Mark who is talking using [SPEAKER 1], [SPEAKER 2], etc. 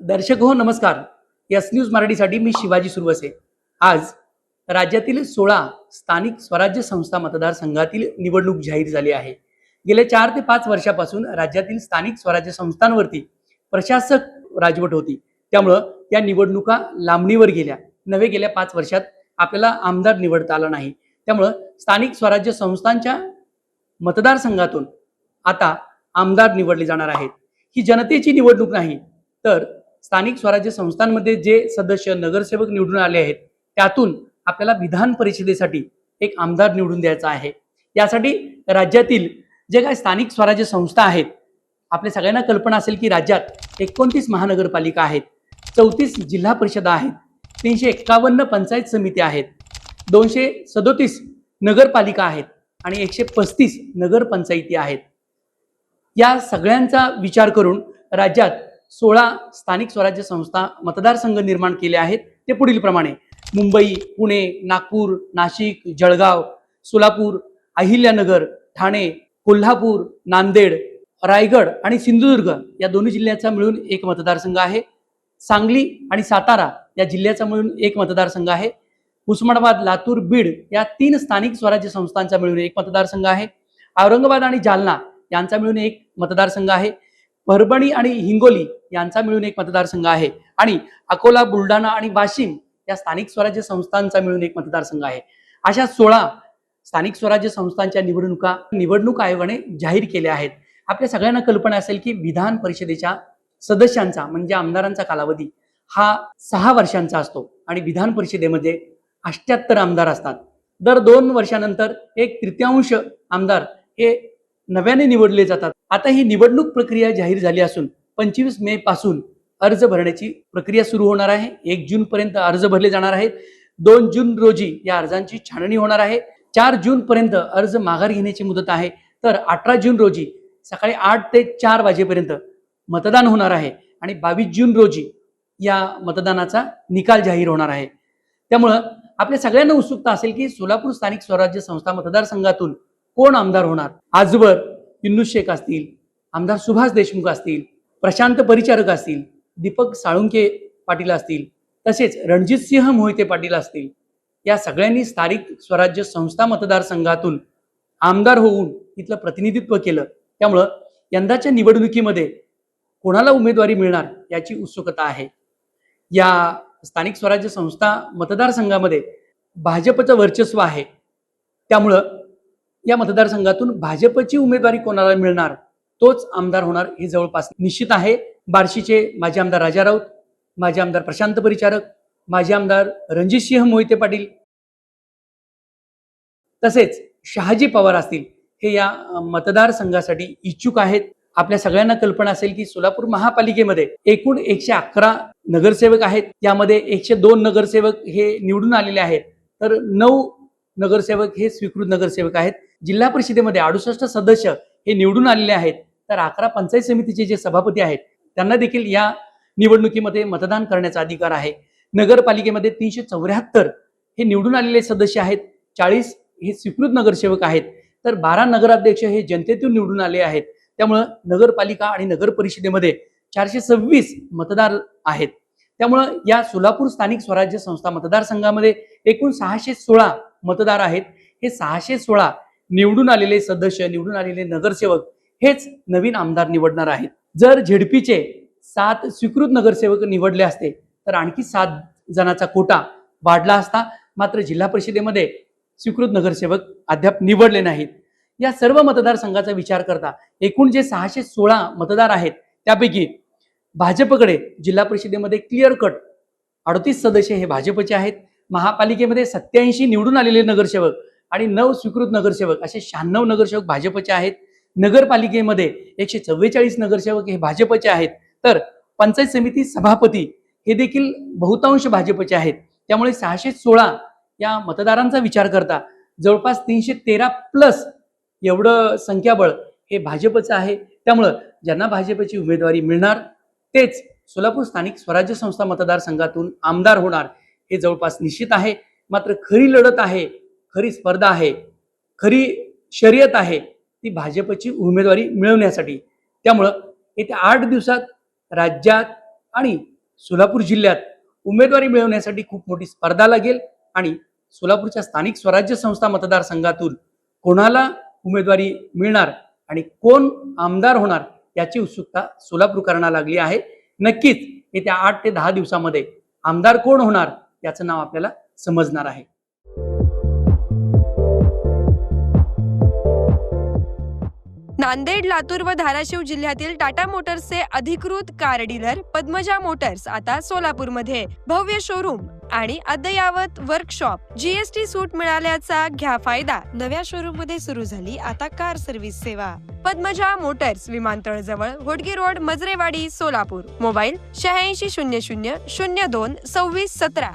[SPEAKER 1] दर्शक हो नमस्कार. यस न्यूज मराठीसाठी मी शिवाजी सुरवसे. आज राज्यातील 16 स्थानिक स्वराज्य संस्था मतदारसंघातील निवडणूक जाहीर झाली आहे. गेल्या 4 ते 5 वर्षापासून राज्यातील स्थानिक स्वराज्य संस्थांवरती प्रशासक राजवट होती. त्यामुळं या निवडणुका लांबणीवर गेल्या. नवे गेल्या 5 वर्षात आपल्याला आमदार निवडता आला नाही. त्यामुळं स्थानिक स्वराज्य संस्थांच्या मतदारसंघातून आता आमदार निवडले जाणार आहेत. ही जनतेची निवडणूक नाही, तर स्थानिक स्वराज्य संस्थांमध्ये जे सदस्य नगरसेवक निवडून आले आहेत त्यातून आपल्याला विधान परिषदेसाठी एक आमदार निवडून द्यायचा आहे. यासाठी राज्यातील जे काही स्थानिक स्वराज्य संस्था आहेत, आपल्या सगळ्यांना कल्पना असेल की राज्यात 29 महानगरपालिका आहेत, 34 जिल्हा परिषदा आहेत, 351 पंचायत समिती आहेत, 237 नगरपालिका आहेत आणि 135 नगरपंचायती आहेत. या सगळ्यांचा विचार करून राज्यात 16 स्थानिक स्वराज्य संस्था मतदारसंघ निर्माण केले आहेत. ते पुढील प्रमाणे: मुंबई, पुणे, नागपूर, नाशिक, जळगाव, सोलापूर, अहिल्यानगर, ठाणे, कोल्हापूर, नांदेड, रायगड आणि सिंधुदुर्ग या दोन्ही जिल्ह्याचा मिळून एक मतदारसंघ आहे. सांगली आणि सातारा या जिल्ह्याचा मिळून एक मतदारसंघ आहे. उस्मानाबाद, लातूर, बीड या 3 स्थानिक स्वराज्य संस्थांचा मिळून एक मतदारसंघ आहे. औरंगाबाद आणि जालना यांचा मिळून एक मतदारसंघ आहे. परभणी आणि हिंगोली यांचा मिळून एक मतदारसंघ आहे आणि अकोला, बुलढाणा आणि वाशिम या स्थानिक स्वराज्य संस्थांचा मिळून एक मतदारसंघ आहे. अशा 16 स्थानिक स्वराज्य संस्थांच्या निवडणूक आयोगाने जाहीर केल्या आहेत. आपल्या सगळ्यांना कल्पना असेल की विधान परिषदेच्या सदस्यांचा म्हणजे आमदारांचा कालावधी हा 6 वर्षांचा असतो आणि विधान परिषदेमध्ये 78 आमदार असतात. दर 2 वर्षानंतर 1/3 आमदार हे नव्याने निवडले जातात. आता ही निवडणूक प्रक्रिया जाहीर झाली असून 25 मे पासून अर्ज भरण्याची प्रक्रिया सुरू होणार आहे. 1 जून पर्यंत अर्ज भरले जाणार आहेत. 2 जून रोजी या अर्जांची छाननी होणार आहे. 4 जून पर्यंत अर्ज माघार घेण्याची मुदत आहे. तर 18 जून रोजी सकाळी 8 ते 4 वाजेपर्यंत मतदान होणार आहे आणि 22 जून रोजी या मतदानाचा निकाल जाहीर होणार आहे. त्यामुळं आपल्या सगळ्यांना उत्सुकता असेल की सोलापूर स्थानिक स्वराज्य संस्था मतदारसंघातून कोण आमदार होणार. आजवर युनुस शेख असतील, आमदार सुभाष देशमुख असतील, प्रशांत परिचारक असतील, दीपक साळुंके पाटील असतील, तसेच रणजितसिंह मोहिते पाटील असतील, या सगळ्यांनी स्थानिक स्वराज्य संस्था मतदारसंघातून आमदार होऊन इथलं प्रतिनिधित्व केलं. त्यामुळं यंदाच्या निवडणुकीमध्ये कोणाला उमेदवारी मिळणार याची उत्सुकता आहे. या स्थानिक स्वराज्य संस्था मतदारसंघामध्ये भाजपचं वर्चस्व आहे. त्यामुळं या मतदारसंघातून भाजपची उमेदवारी कोणाला मिळणार तोच आमदार होणार हे जवळपास निश्चित आहे. बार्शीचे माजी आमदार राजा राऊत, माजी आमदार प्रशांत परिचारक, माजी आमदार रणजितसिंह मोहिते पाटील तसेच शहाजी पवार असतील हे या मतदारसंघासाठी इच्छुक आहेत. आपल्या सगळ्यांना कल्पना असेल की सोलापूर महापालिकेमध्ये एकूण 111 नगरसेवक आहेत. यामध्ये 102 नगरसेवक हे निवडून आलेले आहेत, तर 9 नगरसेवक हे स्वीकृत नगरसेवक आहेत. जिल्हा परिषदेमध्ये 68 सदस्य हे निवडून आलेले आहेत, तर 11 पंचायत समितीचे जे सभापती आहेत त्यांना देखील या निवडणुकीमध्ये मतदान करण्याचा अधिकार आहे. नगरपालिकेमध्ये 374 हे निवडून आलेले सदस्य आहेत, 40 हे स्वीकृत नगरसेवक आहेत, तर 12 नगराध्यक्ष हे जनतेतून निवडून आले आहेत. त्यामुळं नगरपालिका आणि नगर परिषदेमध्ये 426 मतदार आहेत. त्यामुळं या सोलापूर स्थानिक स्वराज्य संस्था मतदारसंघामध्ये एकूण 616 मतदार आहेत. हे 616 निवडून आलेले सदस्य, निवडून आलेले नगरसेवक हेच नवीन आमदार निवडणार आहेत. जर झेडपीचे 7 स्वीकृत नगरसेवक निवडले असते तर आणखी 7 जणांचा कोटा वाढला असता. मात्र जिल्हा परिषदेमध्ये स्वीकृत नगरसेवक अद्याप निवडले नाहीत. या सर्व मतदारसंघाचा विचार करता एकूण जे 616 मतदार आहेत त्यापैकी भाजपकडे जिल्हा परिषदेमध्ये क्लिअर कट 38 सदस्य हे भाजपचे आहेत. महापालिकेमध्ये 87 निवडून आलेले नगरसेवक आणि 9 स्वीकृत नगरसेवक असे 96 नगरसेवक भाजपचे आहेत. नगरपालिकेमध्ये 144 नगरसेवक हे भाजपचे आहेत, तर पंचायत समिती सभापती हे देखील बहुतांश भाजपचे आहेत. त्यामुळे 616 या मतदारांचा विचार करता जवळपास 313+ एवढं संख्याबळ हे भाजपचं आहे. त्यामुळं ज्यांना भाजपची उमेदवारी मिळणार तेच सोलापूर स्थानिक स्वराज्य संस्था मतदारसंघातून आमदार होणार हे जवळपास निश्चित आहे. मात्र खरी लढत आहे, खरी स्पर्धा आहे, खरी शर्यत आहे ती भाजपची उमेदवारी मिळवण्यासाठी. त्यामुळं येत्या 8 दिवसात राज्यात आणि सोलापूर जिल्ह्यात उमेदवारी मिळवण्यासाठी खूप मोठी स्पर्धा लागेल आणि सोलापूरच्या स्थानिक स्वराज्य संस्था मतदारसंघातून कोणाला उमेदवारी मिळणार आणि कोण आमदार होणार याची उत्सुकता सोलापूरकरांना लागली आहे. नक्कीच येत्या 8 ते 10 दिवसामध्ये आमदार कोण होणार याचं नाव आपल्याला समजणार आहे.
[SPEAKER 2] नांदेड, लातूर व धाराशिव जिल्ह्यातील टाटा मोटर्सचे अधिकृत कार डीलर पद्मजा मोटर्स आता सोलापूरमध्ये. भव्य शोरूम आणि अद्ययावत वर्कशॉप, जीएसटी सूट मिळाल्याचा घ्या फायदा. नव्या शोरूम मध्ये सुरू झाली आता कार सर्व्हिस सेवा. पद्मजा मोटर्स, विमानतळ जवळ, होडगी रोड, मजरेवाडी, सोलापूर. मोबाईल 8600 02 26 17.